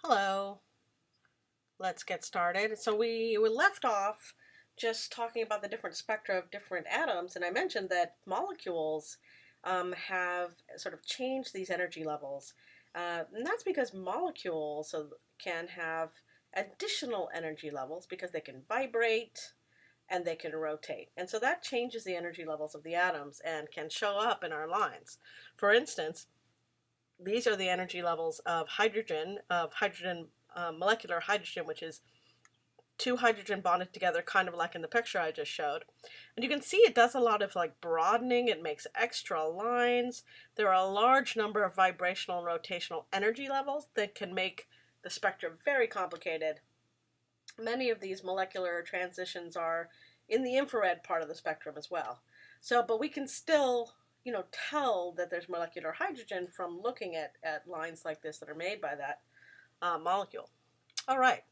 Hello, let's get started. So we left off just talking about the different spectra of different atoms, and I mentioned that molecules have sort of changed these energy levels. And that's because molecules can have additional energy levels because they can vibrate and they can rotate. And so that changes the energy levels of the atoms and can show up in our lines. For instance, these are the energy levels of hydrogen, molecular hydrogen, which is two hydrogen bonded together, kind of like in the picture I just showed. And you can see it does a lot of like broadening. It makes extra lines. There are a large number of vibrational and rotational energy levels that can make the spectrum very complicated. Many of these molecular transitions are in the infrared part of the spectrum as well. So, but we can still tell that there's molecular hydrogen from looking at lines like this that are made by that molecule. All right.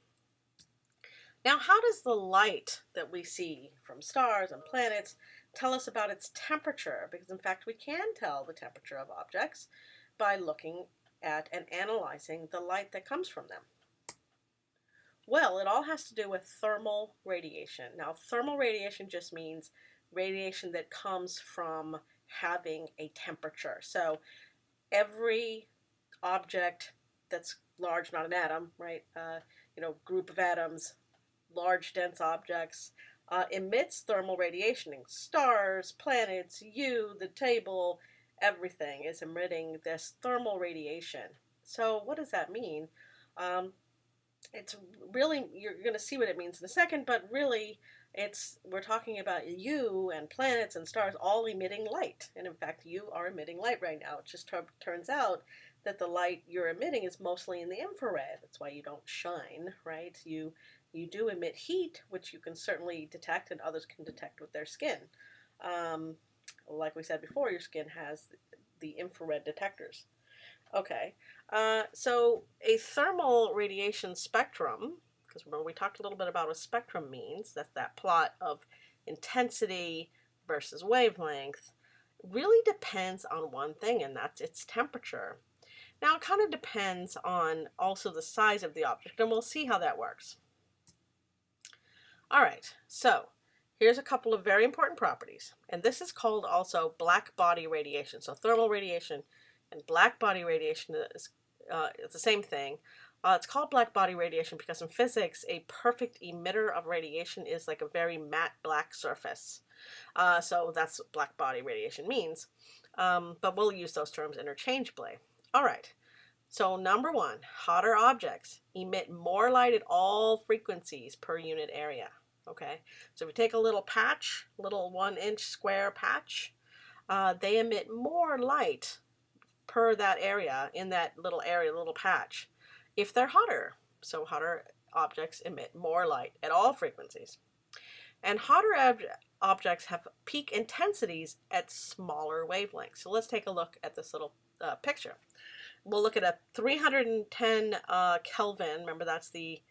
Now, how does the light that we see from stars and planets tell us about its temperature? Because in fact, we can tell the temperature of objects by looking at and analyzing the light that comes from them. Well, it all has to do with thermal radiation. Now, thermal radiation just means radiation that comes from having a temperature. So every object that's large, not an atom, right? Group of atoms, large dense objects, emits thermal radiation. Stars, planets, you, the table, everything is emitting this thermal radiation. So what does that mean? It's really, you're going to see what it means in a second, but really we're talking about you and planets and stars all emitting light. And in fact, you are emitting light right now. It just turns out that the light you're emitting is mostly in the infrared. That's why you don't shine, right? You do emit heat, which you can certainly detect and others can detect with their skin. Like we said before, your skin has the infrared detectors. Okay, so a thermal radiation spectrum, because remember we talked a little bit about what a spectrum means, that's that plot of intensity versus wavelength, really depends on one thing, and that's its temperature. Now it kind of depends on also the size of the object, and we'll see how that works. All right, so here's a couple of very important properties, and this is called also black body radiation. So thermal radiation and black body radiation is it's the same thing. It's called black body radiation because in physics, a perfect emitter of radiation is like a very matte black surface. So that's what black body radiation means. But we'll use those terms interchangeably. All right. So number one, hotter objects emit more light at all frequencies per unit area. Okay. So if we take a little patch, little 1-inch square patch, they emit more light per that area, in that little area, little patch, if they're hotter. So hotter objects emit more light at all frequencies. And hotter objects have peak intensities at smaller wavelengths. So let's take a look at this little picture. We'll look at a 310 Kelvin. Remember, that's the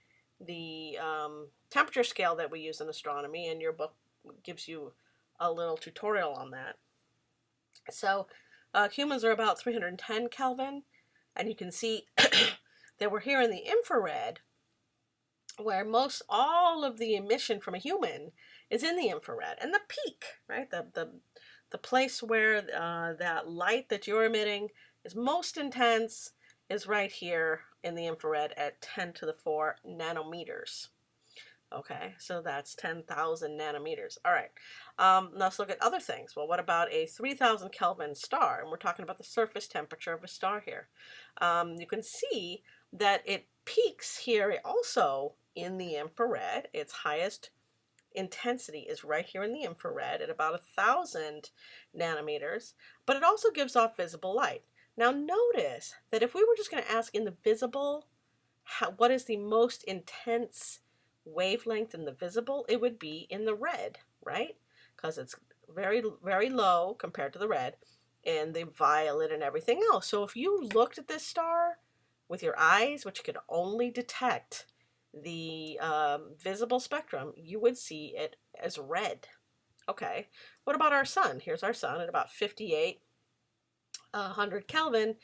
temperature scale that we use in astronomy, and your book gives you a little tutorial on that. So humans are about 310 Kelvin, and you can see that we're here in the infrared, where most all of the emission from a human is in the infrared. And the peak, right, the place where that light that you're emitting is most intense is right here in the infrared at 10 to the 4 nanometers. Okay, so that's 10,000 nanometers. All right, let's look at other things. Well, what about a 3,000 Kelvin star? And we're talking about the surface temperature of a star here. You can see that it peaks here also in the infrared. Its highest intensity is right here in the infrared at about 1,000 nanometers, but it also gives off visible light. Now notice that if we were just going to ask in the visible, what is the most intense wavelength in the visible, it would be in the red, right? Because it's very, very low compared to the red and the violet and everything else. So if you looked at this star with your eyes, which could only detect the visible spectrum, you would see it as red. Okay, what about our sun? Here's our sun at about 5,800 Kelvin,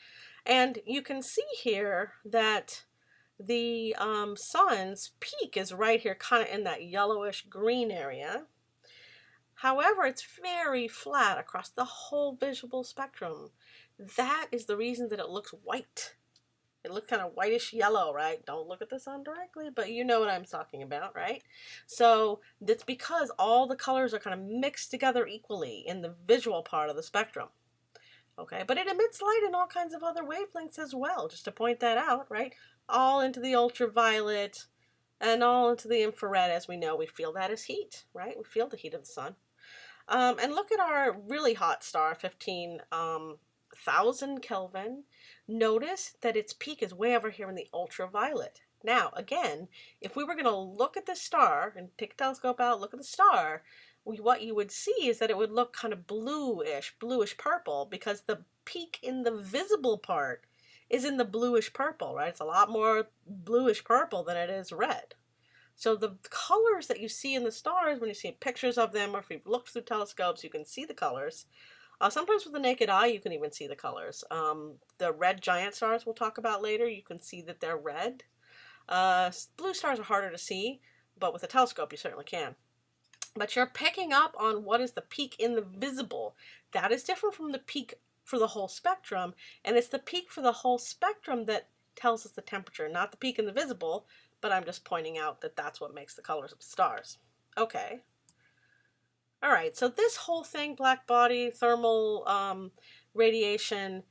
and you can see here that the sun's peak is right here, kind of in that yellowish green area. However, it's very flat across the whole visible spectrum. That is the reason that it looks white. It looks kind of whitish yellow, right? Don't look at the sun directly, but you know what I'm talking about, right? So that's because all the colors are kind of mixed together equally in the visual part of the spectrum. Okay, but it emits light in all kinds of other wavelengths as well, just to point that out, right? All into the ultraviolet and all into the infrared. As we know, we feel that as heat, right? We feel the heat of the sun. And look at our really hot star, 15,000 Kelvin. Notice that its peak is way over here in the ultraviolet. Now, again, if we were going to look at the star and take a telescope out, look at the star, what you would see is that it would look kind of bluish purple, because the peak in the visible part is in the bluish purple, right? It's a lot more bluish purple than it is red. So the colors that you see in the stars, when you see pictures of them, or if you've looked through telescopes, you can see the colors. Sometimes with the naked eye, you can even see the colors. The red giant stars we'll talk about later, you can see that they're red. Blue stars are harder to see, but with a telescope you certainly can. But you're picking up on what is the peak in the visible. That is different from the peak for the whole spectrum, and it's the peak for the whole spectrum that tells us the temperature, not the peak in the visible, but I'm just pointing out that that's what makes the colors of stars. Okay. All right, so this whole thing, black body, thermal radiation,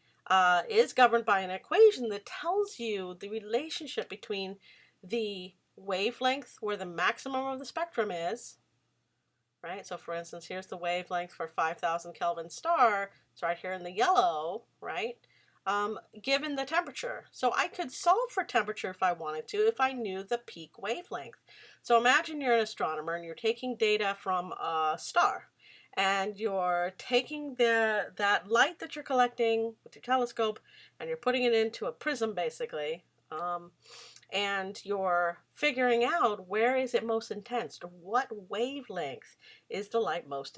is governed by an equation that tells you the relationship between the wavelength where the maximum of the spectrum is, right? So for instance, here's the wavelength for 5,000 Kelvin star. It's right here in the yellow, right? Given the temperature. So I could solve for temperature if I wanted to, if I knew the peak wavelength. So imagine you're an astronomer and you're taking data from a star, and you're taking that light that you're collecting with your telescope and you're putting it into a prism, basically, and you're figuring out where is it most intense, or what wavelength is the light most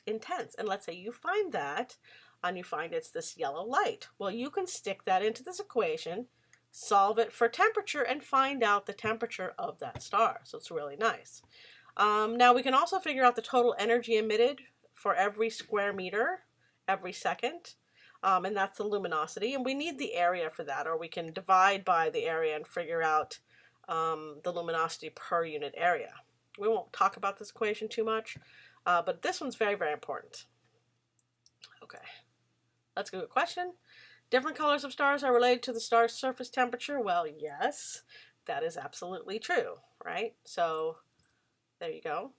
intense. And let's say you find that, and you find it's this yellow light. Well, you can stick that into this equation, solve it for temperature, and find out the temperature of that star. So it's really nice. Now we can also figure out the total energy emitted for every square meter every second, and that's the luminosity. And we need the area for that, or we can divide by the area and figure out the luminosity per unit area. We won't talk about this equation too much, but this one's very, very important. Okay. Let's go to a question. Different colors of stars are related to the star's surface temperature. Well, yes, that is absolutely true, right? So there you go.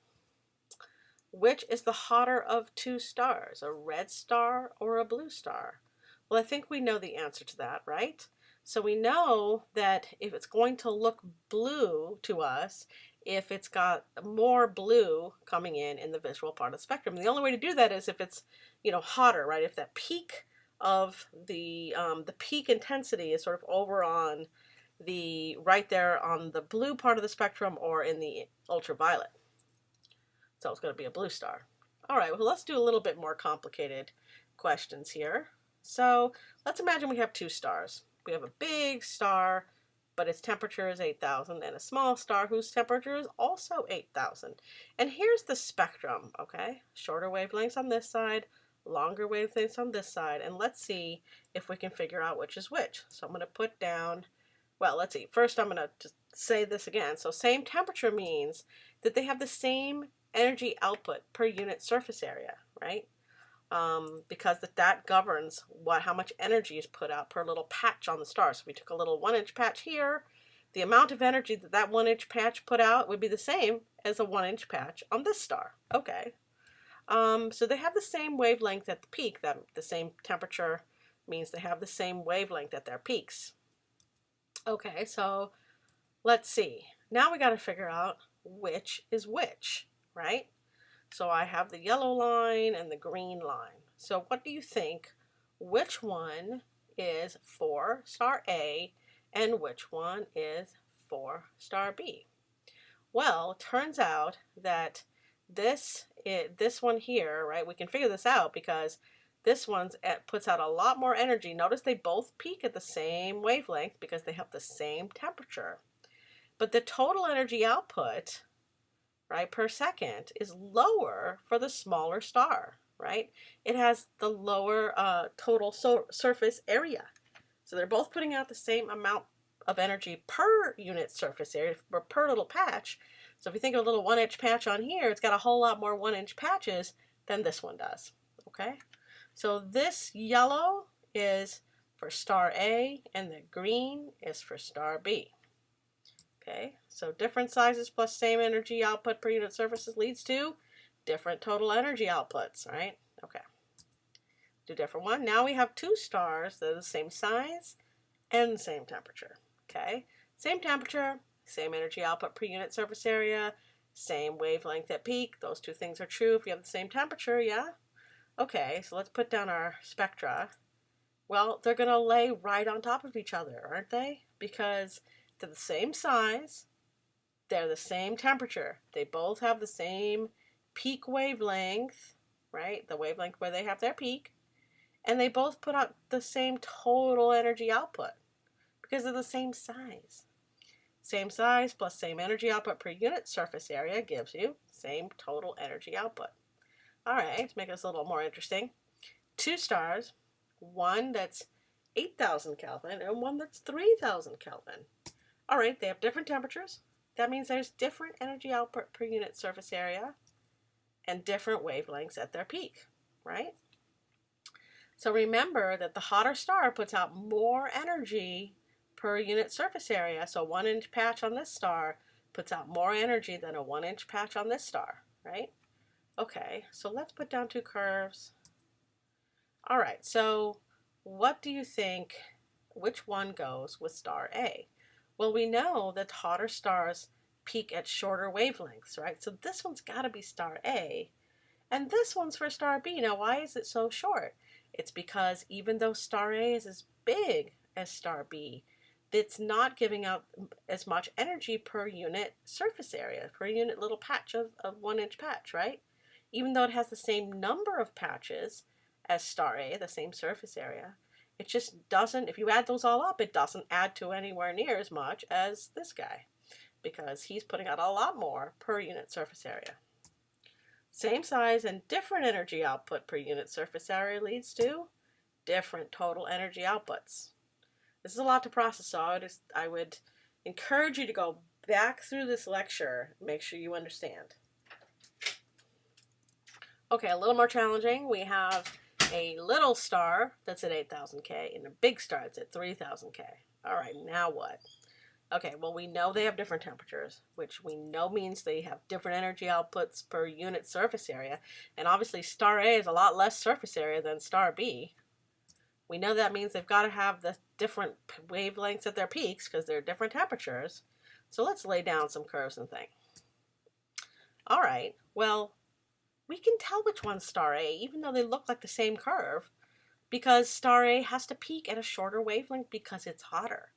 Which is the hotter of two stars, a red star or a blue star? Well, I think we know the answer to that, right? So we know that if it's going to look blue to us, if it's got more blue coming in the visual part of the spectrum. And the only way to do that is if it's, hotter, right? If that peak of the peak intensity is sort of over on right there on the blue part of the spectrum or in the ultraviolet. So it's going to be a blue star. All right, well, let's do a little bit more complicated questions here. So let's imagine we have two stars. We have a big star, but its temperature is 8,000, and a small star whose temperature is also 8,000. And here's the spectrum, okay? Shorter wavelengths on this side, longer wavelengths on this side, and let's see if we can figure out which is which. So I'm going to put down, well, let's see. First, I'm going to just say this again. So same temperature means that they have the same energy output per unit surface area, right? Because that governs how much energy is put out per little patch on the star. So if we took a little 1-inch patch here, the amount of energy that 1-inch patch put out would be the same as a 1-inch patch on this star. Okay. So they have the same wavelength at the peak. That the same temperature means they have the same wavelength at their peaks. Okay, so let's see. Now we got to figure out which is which, right? So I have the yellow line and the green line. So what do you think? Which one is for star A and which one is for star B? Well, it turns out that this one here, right, we can figure this out because This one puts out a lot more energy. Notice they both peak at the same wavelength because they have the same temperature. But the total energy output, right, per second is lower for the smaller star, right? It has the lower total surface area. So they're both putting out the same amount of energy per unit surface area, or per little patch. So if you think of a little 1-inch patch on here, it's got a whole lot more 1-inch patches than this one does, okay? So this yellow is for star A, and the green is for star B. Okay, so different sizes plus same energy output per unit surfaces leads to different total energy outputs, right? Okay, do a different one. Now we have two stars that are the same size and the same temperature. Okay, same temperature, same energy output per unit surface area, same wavelength at peak. Those two things are true if you have the same temperature, yeah? Okay, so let's put down our spectra. Well, they're going to lay right on top of each other, aren't they? Because they're the same size, they're the same temperature. They both have the same peak wavelength, right? The wavelength where they have their peak. And they both put out the same total energy output because they're the same size. Same size plus same energy output per unit surface area gives you same total energy output. All right, to make this a little more interesting, two stars, one that's 8,000 Kelvin and one that's 3,000 Kelvin. All right, they have different temperatures. That means there's different energy output per unit surface area and different wavelengths at their peak, right? So remember that the hotter star puts out more energy per unit surface area. So a 1-inch patch on this star puts out more energy than a 1-inch patch on this star, right? Okay, so let's put down two curves. All right, so what do you think, which one goes with star A? Well, we know that hotter stars peak at shorter wavelengths, right? So this one's got to be star A, and this one's for star B. Now, why is it so short? It's because even though star A is as big as star B, it's not giving out as much energy per unit surface area, per unit little patch of 1-inch patch, right? Even though it has the same number of patches as star A, the same surface area, it just doesn't, if you add those all up, it doesn't add to anywhere near as much as this guy because he's putting out a lot more per unit surface area. Same size and different energy output per unit surface area leads to different total energy outputs. This is a lot to process, so I would encourage you to go back through this lecture, make sure you understand. Okay, a little more challenging. We have a little star that's at 8,000 K and a big star that's at 3,000 K. All right, now what? Okay, well, we know they have different temperatures, which we know means they have different energy outputs per unit surface area. And obviously, star A is a lot less surface area than star B. We know that means they've got to have the different wavelengths at their peaks because they're different temperatures. So let's lay down some curves and think. All right, well, we can tell which one's star A, even though they look like the same curve, because star A has to peak at a shorter wavelength because it's hotter.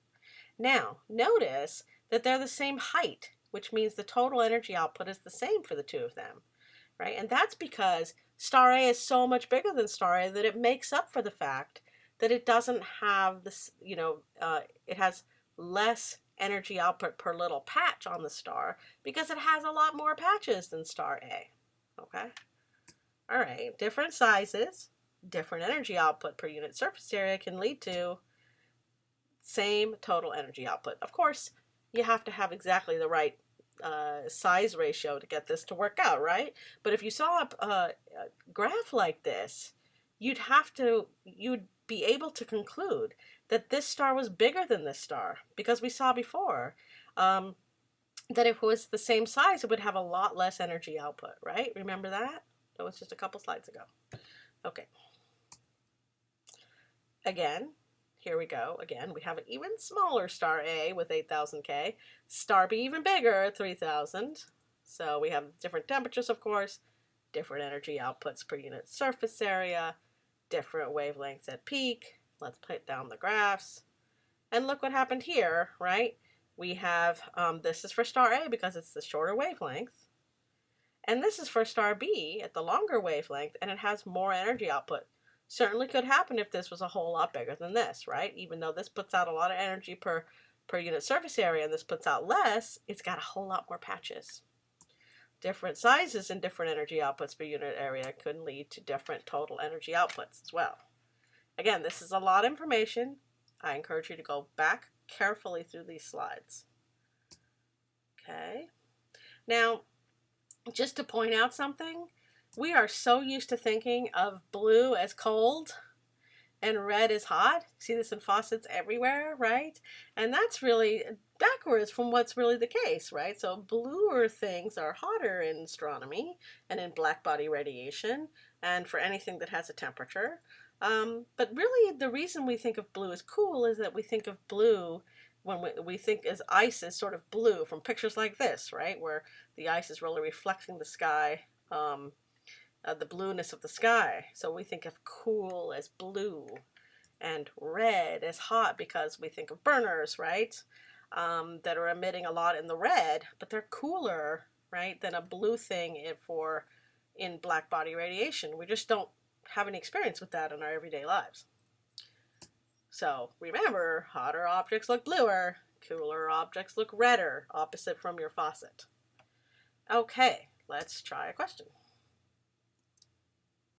Now, notice that they're the same height, which means the total energy output is the same for the two of them, right? And that's because star A is so much bigger than star A that it makes up for the fact that it doesn't have this, it has less energy output per little patch on the star because it has a lot more patches than star A. Okay. All right. Different sizes, different energy output per unit surface area can lead to same total energy output. Of course, you have to have exactly the right size ratio to get this to work out, right? But if you saw a graph like this, you'd be able to conclude that this star was bigger than this star because we saw before that if it was the same size, it would have a lot less energy output, right? Remember that? That was just a couple slides ago. Okay. Again, here we go. Again, we have an even smaller star A with 8,000 K. Star B even bigger, 3,000. So we have different temperatures, of course, different energy outputs per unit surface area, different wavelengths at peak. Let's put down the graphs. And look what happened here, right? We have, this is for star A because it's the shorter wavelength. And this is for star B at the longer wavelength, and it has more energy output. Certainly could happen if this was a whole lot bigger than this, right? Even though this puts out a lot of energy per unit surface area and this puts out less, it's got a whole lot more patches. Different sizes and different energy outputs per unit area could lead to different total energy outputs as well. Again, this is a lot of information. I encourage you to go back carefully through these slides. Okay. Now, just to point out something, we are so used to thinking of blue as cold and red as hot. See this in faucets everywhere, right? And that's really backwards from what's really the case, right? So bluer things are hotter in astronomy and in black body radiation and for anything that has a temperature. But really the reason we think of blue as cool is that we think of blue when we think as ice is sort of blue from pictures like this, right? Where the ice is really reflecting the sky, the blueness of the sky. So we think of cool as blue and red as hot because we think of burners, right? That are emitting a lot in the red, but they're cooler, right, than a blue thing in black body radiation. We just don't have any experience with that in our everyday lives. So remember, hotter objects look bluer, cooler objects look redder, opposite from your faucet. Okay, let's try a question.